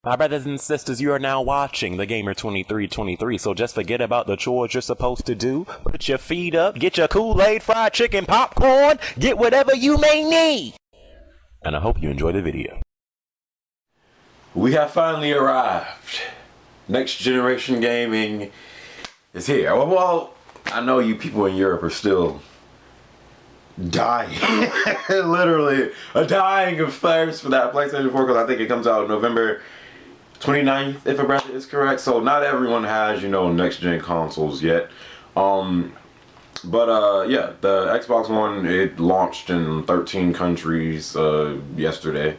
My brothers and sisters, you are now watching The Gamer 2323, so just forget about the chores you're supposed to do. Put your feet up, get your Kool-Aid, fried chicken, popcorn, get whatever you may need. And I hope you enjoy the video. We have finally arrived. Next generation gaming is here. Well, I know you people in Europe are still dying. Literally dying of thirst for that PlayStation 4, because I think it comes out November 29th, if a is correct. So not everyone has, next gen consoles yet. Yeah, the Xbox One, it launched in 13 countries yesterday,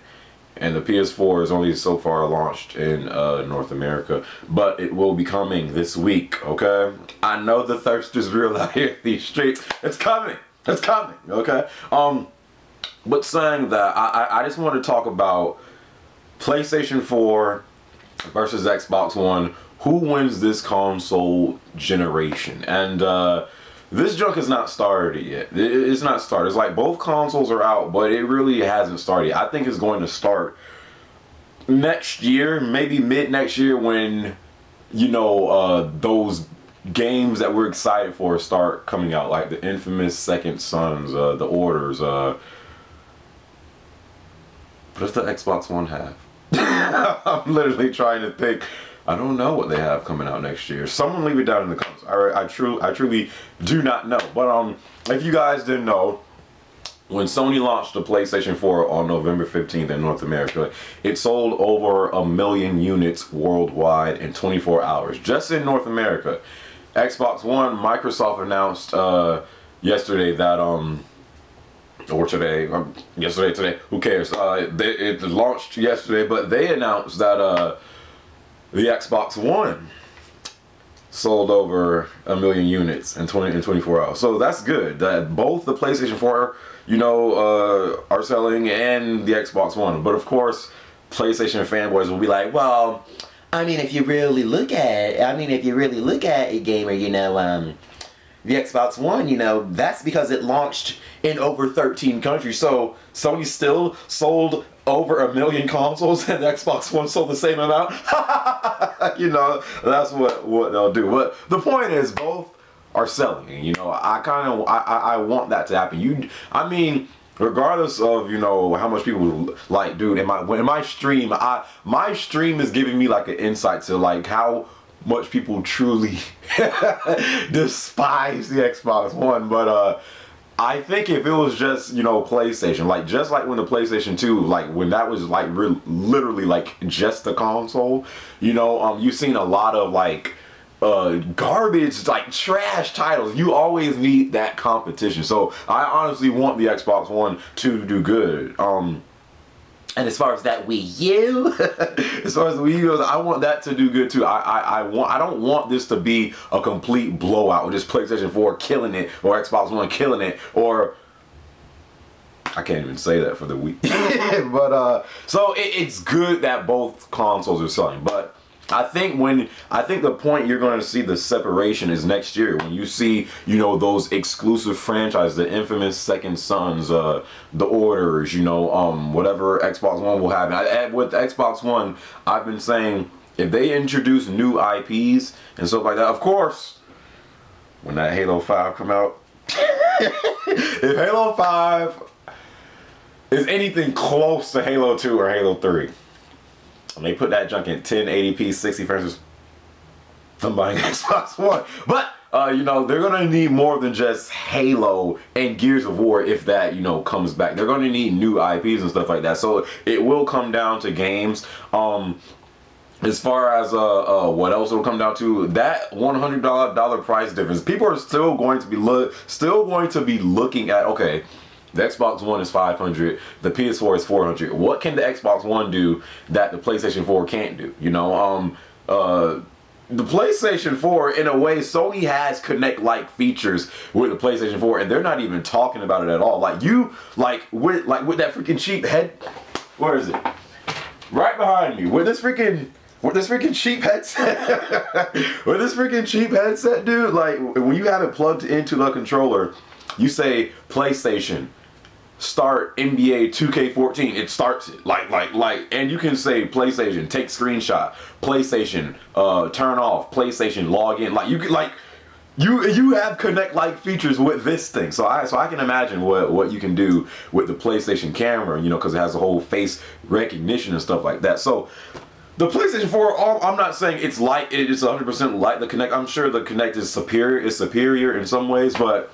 and the PS4 is only so far launched in North America, but it will be coming this week. Okay, I know the thirst is real out here in these streets. It's coming. It's coming. Okay. But saying that, I just want to talk about PlayStation 4 versus Xbox One. Who wins this console generation? And this junk is not started yet. It's not started. It's like both consoles are out, but it really hasn't started. I think it's going to start next year, maybe mid next year, when those games that we're excited for start coming out, like the infamous Second Sons, the Orders. What does the Xbox One have? I'm literally trying to think. I don't know what they have coming out next year. Someone leave it down in the comments. I truly do not know. But if you guys didn't know, when Sony launched the PlayStation 4 on November 15th in North America, it sold over 1 million units worldwide in 24 hours, just in North America. Xbox One, Microsoft announced yesterday that or today, today, who cares? It launched yesterday, but they announced that the Xbox One sold over 1 million units in 24 hours. So that's good. That both the PlayStation 4, are selling, and the Xbox One. But of course, PlayStation fanboys will be like, well, if you really look at it, gamer, the Xbox One, that's because it launched in over 13 countries. So Sony still sold over 1 million consoles, and the Xbox One sold the same amount. That's what they'll do. But the point is, both are selling. I want that to happen. Regardless of how much people like, dude, in my stream, my stream is giving me like an insight to like how much people truly despise the Xbox One. But I think if it was just PlayStation, like just like when the PlayStation 2, like when that was like literally like just the console, you've seen a lot of like garbage, like trash titles. You always need that competition. So I honestly want the Xbox One to do good. And as far as that Wii U, I want that to do good too. I don't want this to be a complete blowout with just PlayStation 4 killing it or Xbox One killing it, or I can't even say that for the Wii. But so it's good that both consoles are selling. But I think the point you're going to see the separation is next year, when you see those exclusive franchises, the infamous Second Sons, the Orders, whatever Xbox One will have. And with Xbox One, I've been saying if they introduce new IPs and stuff like that, of course, when that Halo 5 come out, if Halo 5 is anything close to Halo 2 or Halo 3, and they put that junk in 1080p 60 frames, I'm buying Xbox One. But they're gonna need more than just Halo and Gears of War if that comes back. They're gonna need new IPs and stuff like that. So it will come down to games. As far as what else it'll come down to, that $100 price difference, people are still going to be looking at, okay, the Xbox One is $500, the PS4 is $400. What can the Xbox One do that the PlayStation 4 can't do? The PlayStation 4, in a way, Sony has Kinect-like features with the PlayStation 4, and they're not even talking about it at all. Like with that freaking cheap head, where is it? Right behind me. With this freaking cheap headset, dude. Like when you have it plugged into the controller, you say PlayStation, start NBA 2K14. It starts it and you can say PlayStation take screenshot, PlayStation turn off, PlayStation log in. Like you could you have Connect like features with this thing. So I can imagine what you can do with the PlayStation camera, you know, because it has a whole face recognition and stuff like that. So the PlayStation 4, I'm not saying it's 100% like the Connect. I'm sure the Connect is superior in some ways, but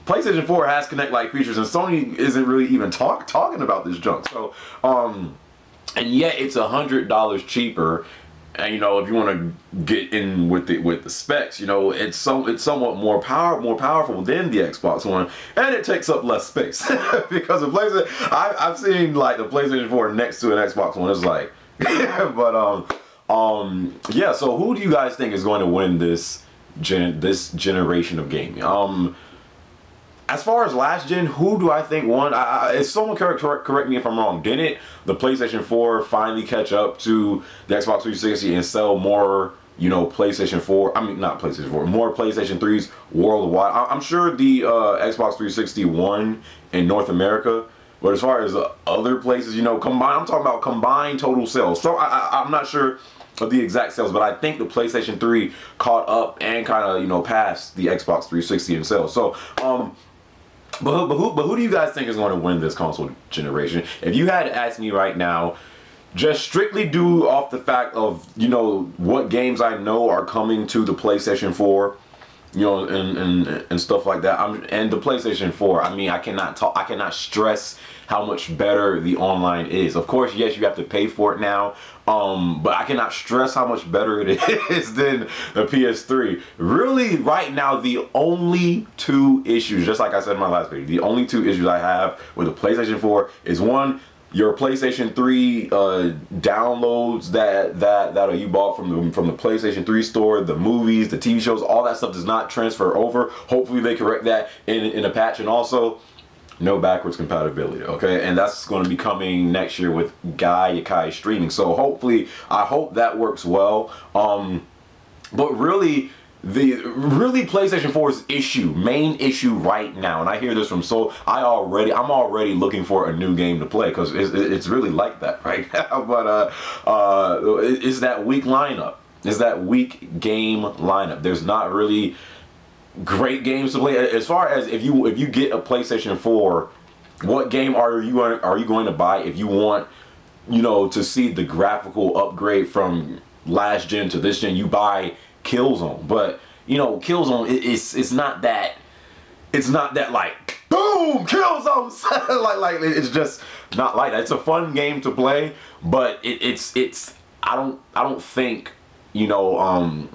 PlayStation 4 has Connect-like features, and Sony isn't really even talking about this junk. So, and yet it's $100 cheaper. And you know, if you want to get in with the specs, you know, it's somewhat more powerful than the Xbox One, and it takes up less space because the PlayStation. I've seen like the PlayStation 4 next to an Xbox One. It's like, but yeah. So who do you guys think is going to win this generation of gaming? As far as last gen, who do I think won? If someone correct me if I'm wrong, didn't the PlayStation 4 finally catch up to the Xbox 360 and sell more, you know, PlayStation 4? I mean, not PlayStation 4, more PlayStation 3s worldwide. I'm sure the Xbox 360 won in North America, but as far as other places, you know, I'm talking about combined total sales. So I'm not sure of the exact sales, but I think the PlayStation 3 caught up and kind of, you know, passed the Xbox 360 in sales. So, But who do you guys think is going to win this console generation? If you had to ask me right now, just strictly due off the fact of, you know, what games I know are coming to the PlayStation 4, you know, and stuff like that. And the PlayStation 4, I mean, I cannot stress how much better the online is. Of course, yes, you have to pay for it now. But I cannot stress how much better it is than the PS3. Really, right now, the only two issues, just like I said in my last video, the only two issues I have with the PlayStation 4 is one, your PlayStation 3 downloads that you bought from the PlayStation 3 store, the movies, the TV shows, all that stuff does not transfer over. Hopefully they correct that in a patch, and also no backwards compatibility, okay? And that's going to be coming next year with Gaikai streaming. So hopefully, I hope that works well. But really, PlayStation 4's main issue right now, and I hear this from I'm already looking for a new game to play because it's really like that right now. But it's that weak lineup. It's that weak game lineup. There's not really great games to play. As far as if you get a PlayStation 4, what game are you going to buy if you want, you know, to see the graphical upgrade from last gen to this gen? You buy Killzone. But you know, Killzone it's not that like boom Killzone like it's just not like that. It's a fun game to play, but it's I don't think, you know,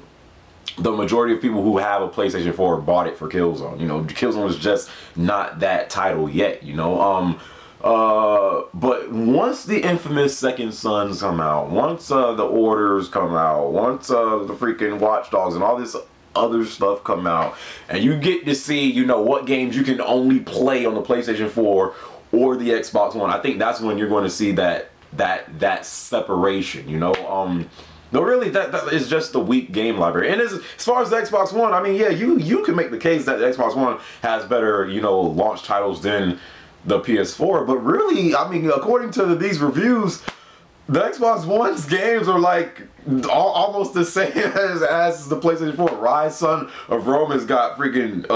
the majority of people who have a PlayStation 4 bought it for Killzone. You know, Killzone is just not that title yet, you know. But once the infamous Second Sons come out, once the Orders come out, once the freaking Watch Dogs and all this other stuff come out, and you get to see, you know, what games you can only play on the PlayStation 4 or the Xbox One, I think that's when you're going to see that separation, you know. No, really, that is just the weak game library. And as far as the Xbox One, I mean, yeah, you can make the case that the Xbox One has better, you know, launch titles than the PS4. But really, I mean, according to these reviews, the Xbox One's games are like almost the same as the PlayStation 4. Rise, Son of Rome has got freaking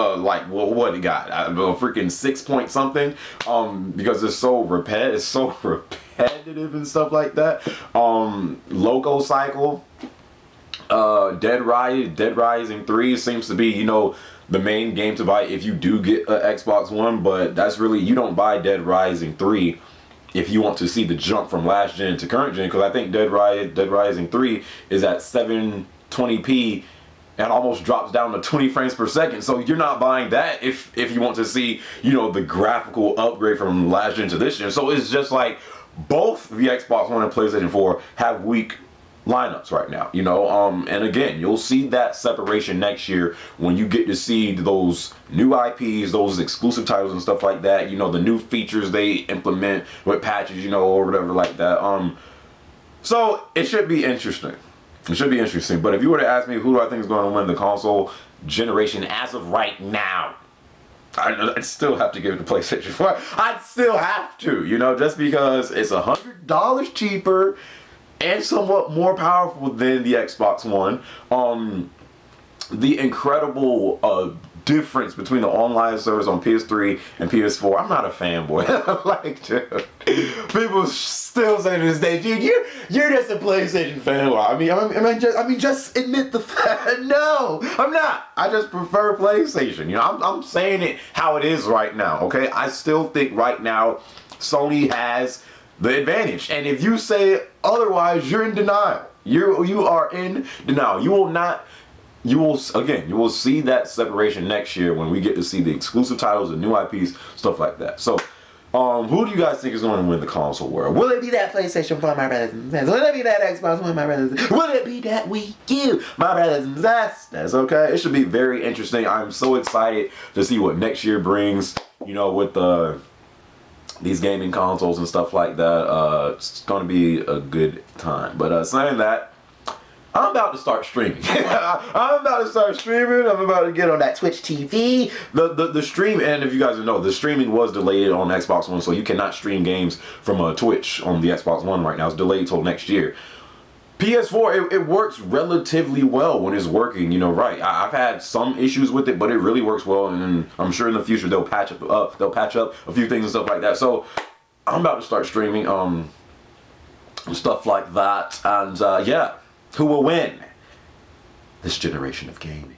what it got? A freaking 6 point something. Because it's so repetitive and stuff like that. Loco Cycle, Dead Rising 3 seems to be, you know, the main game to buy if you do get an Xbox One. But that's really, you don't buy Dead Rising 3 if you want to see the jump from last gen to current gen, because I think Dead Rising 3 is at 720p and almost drops down to 20 frames per second. So you're not buying that if you want to see, you know, the graphical upgrade from last gen to this gen. So it's just like both the Xbox One and PlayStation 4 have weak lineups right now, you know. And again, you'll see that separation next year when you get to see those new IPs, those exclusive titles and stuff like that, you know, the new features they implement with patches, you know, or whatever like that. So it should be interesting. But if you were to ask me who do I think is going to win the console generation as of right now, I'd still have to give it to PlayStation 4. I'd still have to, you know, just because it's $100 cheaper and somewhat more powerful than the Xbox One. The incredible difference between the online service on PS3 and PS4. I'm not a fanboy. Like, dude, people still say to this day, dude, you're just a PlayStation fanboy. I mean, just admit the fact. No, I'm not. I just prefer PlayStation. You know, I'm saying it how it is right now. Okay, I still think right now Sony has the advantage, and if you say otherwise, you're in denial. You are in denial. You will see that separation next year when we get to see the exclusive titles, the new IPs, stuff like that. So, who do you guys think is going to win the console war? Will it be that PlayStation 4, my brothers and sisters? Will it be that Xbox One, my brothers and sisters? Will it be that Wii U, my brothers and sisters? Okay, it should be very interesting. I'm so excited to see what next year brings, you know, with these gaming consoles and stuff like that. It's going to be a good time. But saying that, I'm about to start streaming. I'm about to start streaming. I'm about to get on that Twitch TV. The stream, and if you guys don't know, the streaming was delayed on Xbox One, so you cannot stream games from Twitch on the Xbox One right now. It's delayed till next year. PS4, it works relatively well when it's working, you know, right. I've had some issues with it, but it really works well, and I'm sure in the future they'll patch up a few things and stuff like that. So I'm about to start streaming, stuff like that, and yeah. Who will win this generation of gaming?